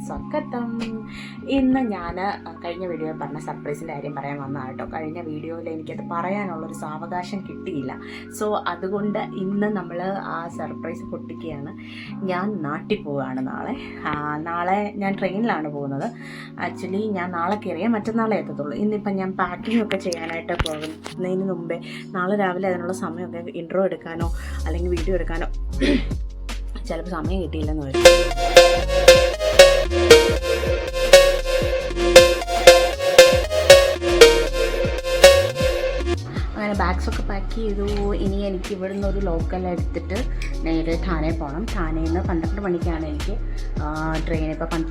സ്വാഗതം. ഇന്ന് ഞാൻ കഴിഞ്ഞ വീഡിയോയിൽ പറഞ്ഞ സർപ്രൈസിൻ്റെ കാര്യം പറയാൻ വന്നതാണ് കേട്ടോ. കഴിഞ്ഞ വീഡിയോയിൽ എനിക്കത് പറയാനുള്ളൊരു സാവകാശം കിട്ടിയില്ല. സോ അതുകൊണ്ട് ഇന്ന് നമ്മൾ ആ സർപ്രൈസ് പൊട്ടിക്കുകയാണ്. ഞാൻ നാട്ടിൽ പോവുകയാണ് നാളെ ഞാൻ ട്രെയിനിലാണ് പോകുന്നത്. ആക്ച്വലി ഞാൻ നാളെ കയറിയാൽ മറ്റന്നാളെ എത്തത്തുള്ളൂ. ഇന്നിപ്പം ഞാൻ പാക്കിംഗ് ഒക്കെ ചെയ്യാനായിട്ട് പോകുന്നതിന് മുമ്പേ നാളെ രാവിലെ അതിനുള്ള സമയമൊക്കെ ഇൻട്രോ എടുക്കാനോ അല്ലെങ്കിൽ വീഡിയോ എടുക്കാനോ ചിലപ്പോൾ സമയം കിട്ടിയില്ലെന്ന് വരും. അങ്ങനെ ബാഗ്സൊക്കെ പാക്ക് ചെയ്തു. ഇനി എനിക്ക് ഇവിടുന്ന് ഒരു ലോക്കൽ എടുത്തിട്ട് നേരെ ഠാനെ പോകണം. ഠാനയിൽ നിന്ന് 12 മണിക്കാണ് എനിക്ക് ട്രെയിൻ. ഇപ്പം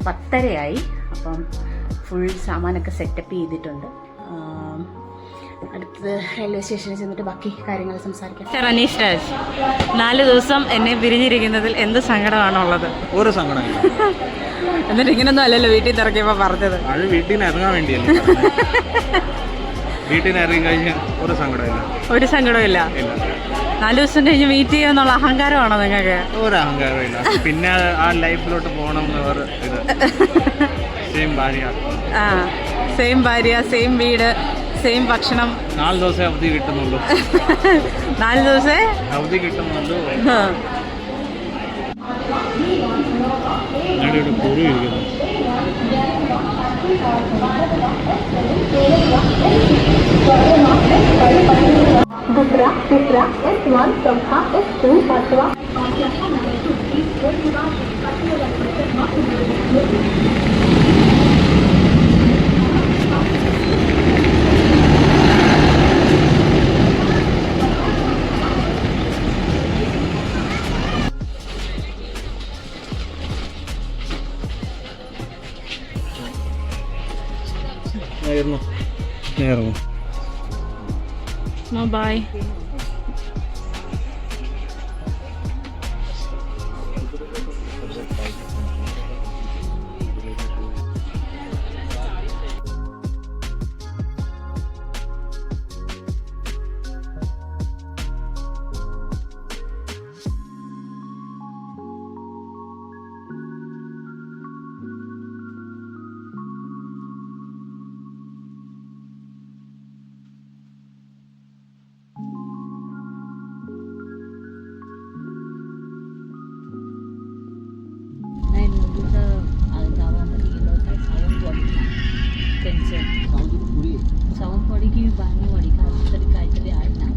10:30 അപ്പം ഫുൾ സാമാനൊക്കെ സെറ്റപ്പ് ചെയ്തിട്ടുണ്ട്. അടുത്ത് റെയിൽവേ സ്റ്റേഷനിൽ ചെന്നിട്ട് ബാക്കി കാര്യങ്ങൾ സംസാരിക്കാം. റനീഷ് രാജ് 4 ദിവസം എന്നെ പിരിഞ്ഞിരിക്കുന്നതിൽ എന്ത് സങ്കടമാണുള്ളത്? ഒരു സങ്കടമില്ല. എന്നിട്ട് ഇങ്ങനൊന്നും അല്ലല്ലോ വീട്ടിൽ നിന്ന് ഇറങ്ങിയപ്പോൾ പറഞ്ഞത്. അത് വീട്ടിൽ നിന്ന് ഇറങ്ങാൻ വേണ്ടിയല്ലേ. വീട്ടിൽ നിന്ന് ഇറങ്ങി കഴിഞ്ഞാൽ ഒരു സങ്കടമില്ല. ഒരു സങ്കടമില്ല. 4 ദിവസം കഴിഞ്ഞ് വെയിറ്റ് ചെയ്യാന്നുള്ള അഹങ്കാരമാണോ നിങ്ങൾക്ക്? ഒരു അഹങ്കാരമില്ല. പിന്നെ ആ ലൈഫിലോട്ട് പോകണം എന്ന് ഒരു ഇത്. സെയിം ഭാര്യ, സെയിം ഭാര്യ, സെയിം വീട്, സെയിം ഭക്ഷണം. 4 ദിവസമേ അവധി കിട്ടുന്നുള്ളൂ. 4 ദിവസമേ അവധി കിട്ടുന്നുള്ളൂ. ഞാനിവിടെ കുറി ഇരിക്കുന്നു. दूसरा S1 चौथा S2 पांचवा നേർന്നു. ബൈ. सावंतवाडी बांगवाडी काहीतरी आहे ना.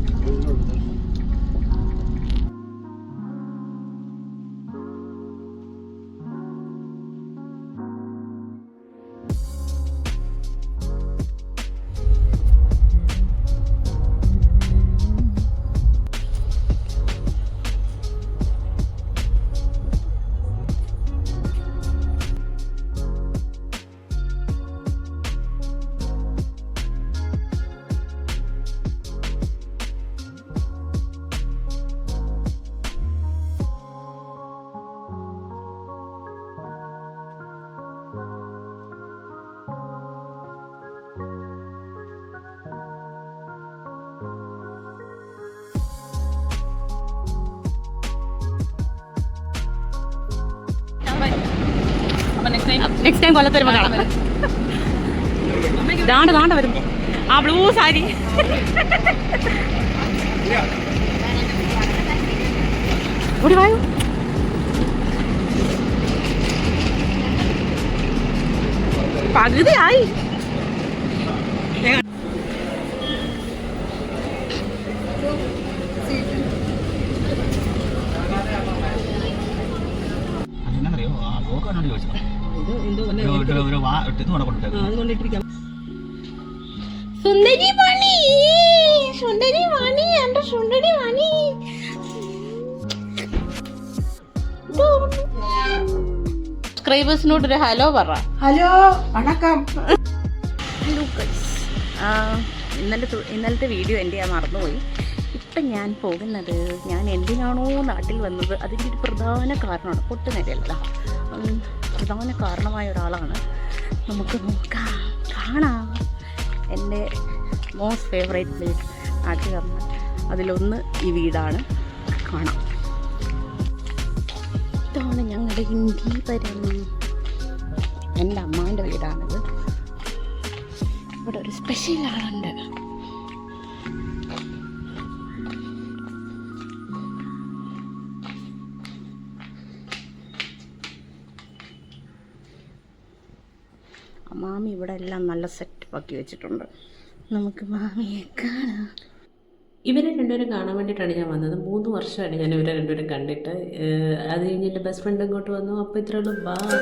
നെക്സ്റ്റ് ടൈം കൊല്ലത്ത് വരുമ്പോൾ കാണാം. ദാണ്ട വരുന്നു ആ ബ്ലൂ സാരി. ഓടി വായോ. പകുതിയായി. സുന്ദരി വാണി, സുന്ദരി വാണി, എന്റെ സുന്ദരി വാണി. സബ്സ്ക്രൈബേഴ്സിനോട് ഒരു ഹലോ പറ. ഹലോ, വണക്കം. ഇന്നലത്തെ വീഡിയോ എൻ്റെ ഞാൻ മറന്നുപോയി. ഇപ്പം ഞാൻ പോകുന്നത്, ഞാൻ എന്തിനാണോ നാട്ടിൽ വന്നത് അതിൻ്റെ ഒരു പ്രധാന കാരണമാണ്. ഒട്ടുനേരല്ല, പ്രധാന കാരണമായ ഒരാളാണ്. നമുക്ക് നോക്കാം, കാണാം. എൻ്റെ മോസ്റ്റ് ഫേവറേറ്റ് പ്ലേസ് നാട്ടിൽ വന്നാൽ അതിലൊന്ന് ഈ വീടാണ്. കാണാം. ഇതാണ് ഞങ്ങളുടെ ഇന്ത്യപരം. എൻ്റെ അമ്മാൻ്റെ വീടാണിത്. ഇവിടെ ഒരു സ്പെഷ്യൽ ആളുണ്ട്. മാമി ഇവിടെ എല്ലാം നല്ല സെറ്റപ്പ് ആക്കി വെച്ചിട്ടുണ്ട്. നമുക്ക് മാമിയെ കാണാം. ഇവരെ രണ്ടുപേരും കാണാൻ വേണ്ടിയിട്ടാണ് ഞാൻ വന്നത്. 3 വർഷമായിട്ട് ഞാൻ ഇവരെ രണ്ടുപേരും കണ്ടിട്ട്. അത് കഴിഞ്ഞ് എൻ്റെ ബെസ്റ്റ് ഫ്രണ്ട് ഇങ്ങോട്ട് വന്നു. അപ്പോൾ ഇത്രയുള്ളൂ. ബായ്.